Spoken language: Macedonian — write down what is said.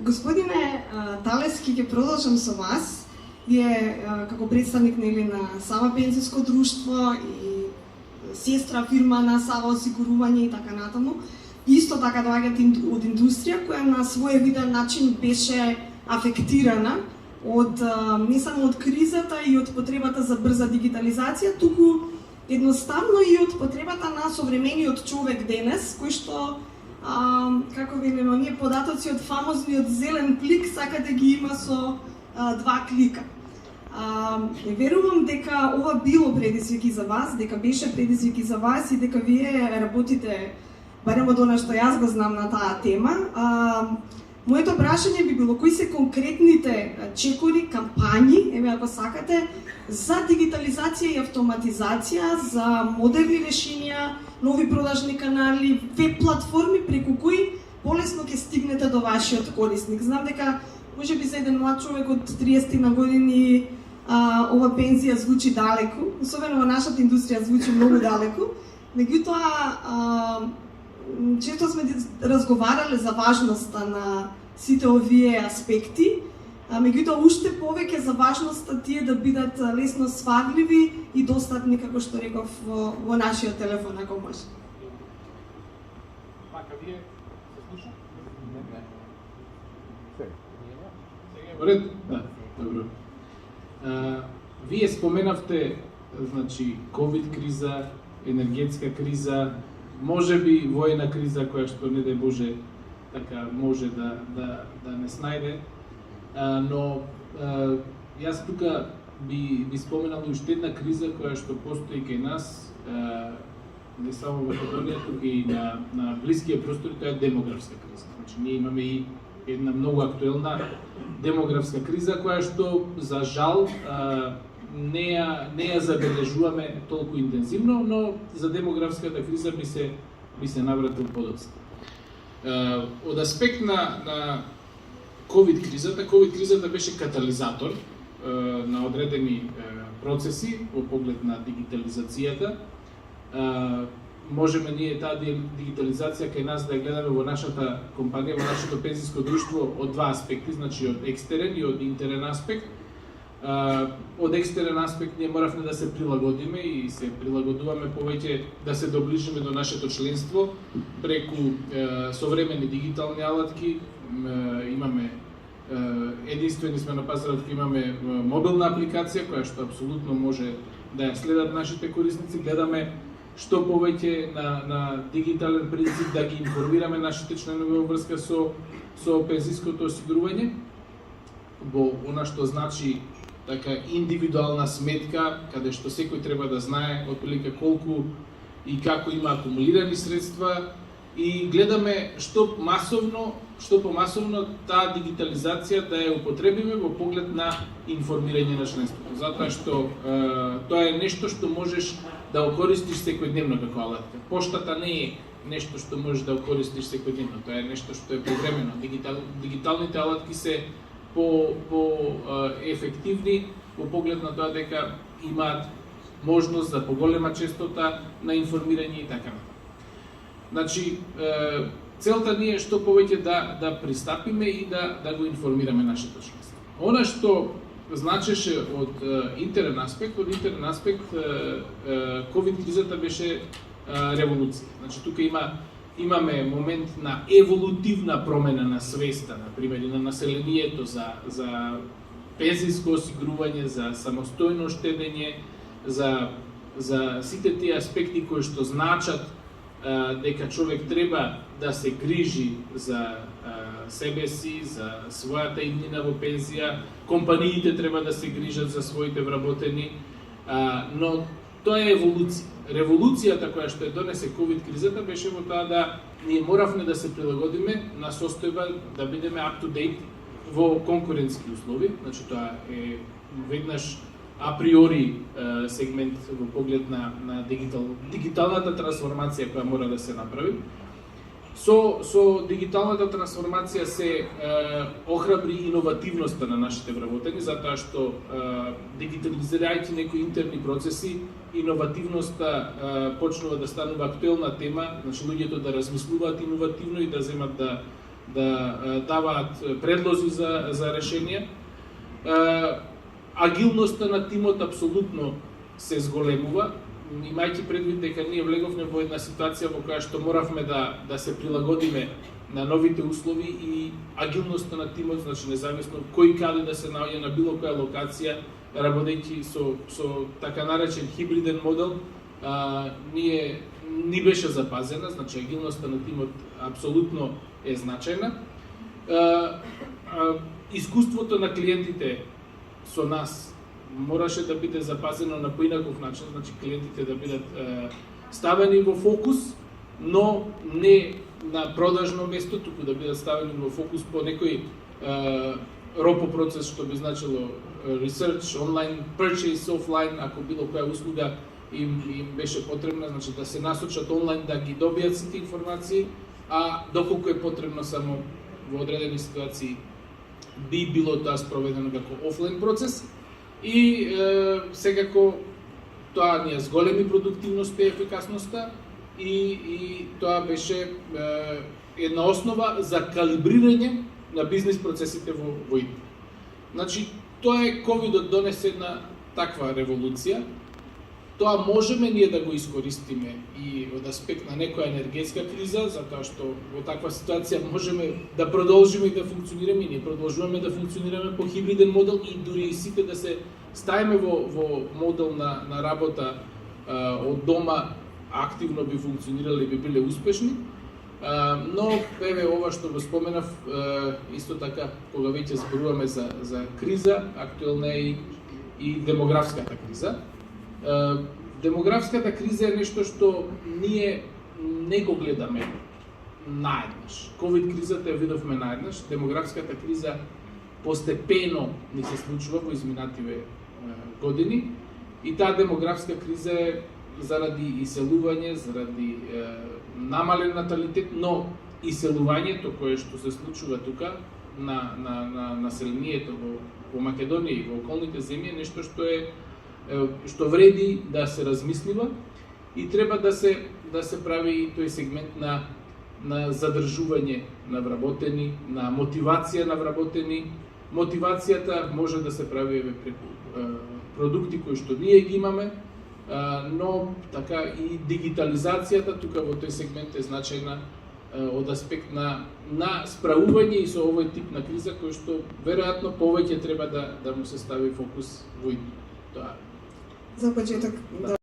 Господине Талески, ќе продолжам со вас. Вие како представник на Сава пензиско друштво и сестра фирма на Сава осигурување и така натаму, исто така доаѓате од индустрија која на своевиден начин беше афектирана од не само од кризата и од потребата за брза дигитализација, туку едноставно и од потребата на современиот човек денес, кој што како велено ние податоци од фамозниот зелен плик сака да ги има со 2 клика. Верувам дека ова било предизвики за вас, дека беше предизвики за вас и дека вие работите, барем од она што јас го знам на таа тема. Моето прашање би било кои се конкретните чекори, кампањи, еве ако сакате, за дигитализација и автоматизација, за модерни решенија, нови продажни канали, веб платформи преку кои полесно ќе стигнете до вашиот корисник. Знам дека можеби за еден млад човек од 30 на години ова пензија звучи далеку, особено во нашата индустрија звучи многу далеку, меѓутоа често сме разговарале за важноста на сите овие аспекти, меѓутоа уште повеќе за важноста тие да бидат лесно сварливи и достапни, како што реков, во нашиот телефон, ако може. Пака вие се слуша? Не. Сега ред? Да, добро. Вие споменавте, значи, ковид криза, енергетска криза, можеби војна криза која што не дај Боже така може да не снајде, но јас тука би споменал уште една криза која што постои кај нас, не само во Македонија, туку и на блискија простори, тоа е демографска криза. Значи ние имаме и една многу актуелна демографска криза која што за жал не ја забележуваме толку интензивно, но за демографската криза би се навратил подоцна. Од аспект на ковид кризата беше катализатор на одредени процеси во поглед на дигитализацијата. Можеме ние таа дигитализација кај нас да ја гледаме во нашата компанија, во нашето пензиско друштво од 2 аспекти, значи од екстерен и од интерен аспект. Од екстерен аспект ние моравме да се прилагодиме и се прилагодуваме повеќе да се доближиме до нашето членство преку современи дигитални алатки. Имаме единствени сме на пазарот кој имаме мобилна апликација која што апсолутно може да ја следат нашите корисници. Гледаме што повеќе на дигитален принцип да ги информираме нашите членови во врска со пензиското осигурување, во она што значи така индивидуална сметка, каде што секој треба да знае отприлика колку и како има акумулирани средства, и гледаме што помасовно таа дигитализација да ја употребиме во поглед на информирање на членството. Затоа што тоа е нешто што можеш да го користиш секојдневно како алатка. Поштата не е нешто што можеш да го користиш секојдневно, тоа е нешто што е повремено. Дигиталните алатки се по-ефективни во поглед на тоа дека имаат можност за поголема честота на информирање и така натаму. Значи, целта ни е што повеќе да пристапиме и да го информираме нашето членство. Она што значеше од интерен аспект, ковид кризата беше револуција. Значи, тука имаме момент на еволутивна промена на свеста, например, и на населението за пензиско осигурување, за самостојно штедење, за сите тие аспекти кои што значат дека човек треба да се грижи за себе си, за својата иднина во пензија, компаниите треба да се грижат за своите вработени, но тоа е еволуција. Револуцијата која што ја донесе ковид кризата беше во тоа да ние моравме да се прилагодиме на состојба да бидеме up to date во конкурентски услови. Значи тоа е веднаш априори сегмент во поглед на дигиталната трансформација која мора да се направи. Со дигиталната трансформација се охрабри иновативноста на нашите вработени, затоа што дигитализирајќи некои интерни процеси, иновативноста почнува да станува актуелна тема, значи луѓето да размислуваат иновативно и да земат даваат предлози за решенија. Агилноста на тимот апсолутно се зголемува, имајќи предвид дека ние влеговме во една ситуација во која што моравме да се прилагодиме на новите услови и агилноста на тимот, значи независно кој каде да се наоѓа на било која локација, работејќи со така наречен хибриден модел, ни беше запазена, значи агилноста на тимот апсолутно е значајна. Искуството на клиентите со нас мораше да биде запазено на поинаков начин, значи клиентите да бидат ставени во фокус, но не на продажно место, туку да бидат ставени во фокус по некој ропо процес, што би значило research, онлайн, purchase, офлайн, ако било која услуга им беше потребна, значи да се насочат онлайн, да ги добијат сите информации, а доколку е потребно само во одредени ситуации би било тоа спроведено како офлайн процес. И секако тоа ни зголеми продуктивноста и ефикасноста и тоа беше една основа за калибрирање на бизнис процесите во ИТ. Значи, тоа е ковидот донесе една таква револуција. Тоа можеме ние да го искористиме и од аспект на некоја енергетска криза, затоа што во таква ситуација можеме да продолжиме и да функционираме, и ние продолжуваме да функционираме по хибриден модел и дури и сите да се ставиме во модел на работа од дома, активно би функционирале и би биле успешни. Но еве ова што го споменав, исто така кога веќе зборуваме за криза, актуелна е и демографската криза. Демографската криза е нешто што ние не го гледаме наеднаш. Ковид кризата ја видовме наеднаш, демографската криза постепено ни се случува во изминативе години и таа демографска криза е заради иселување, заради намален наталитет, но иселувањето кое што се случува тука на населението во Македонија и во околните земји е нешто што вреди да се размислива и треба да се прави и тој сегмент на задржување на вработени, на мотивација на вработени. Мотивацијата може да се прави преку продукти кои што ние ги имаме, но така и дигитализацијата тука во тој сегмент е значајна од аспект на справување и со овој тип на криза кој што веројатно повеќе треба да му се стави фокус во тоа. За почеток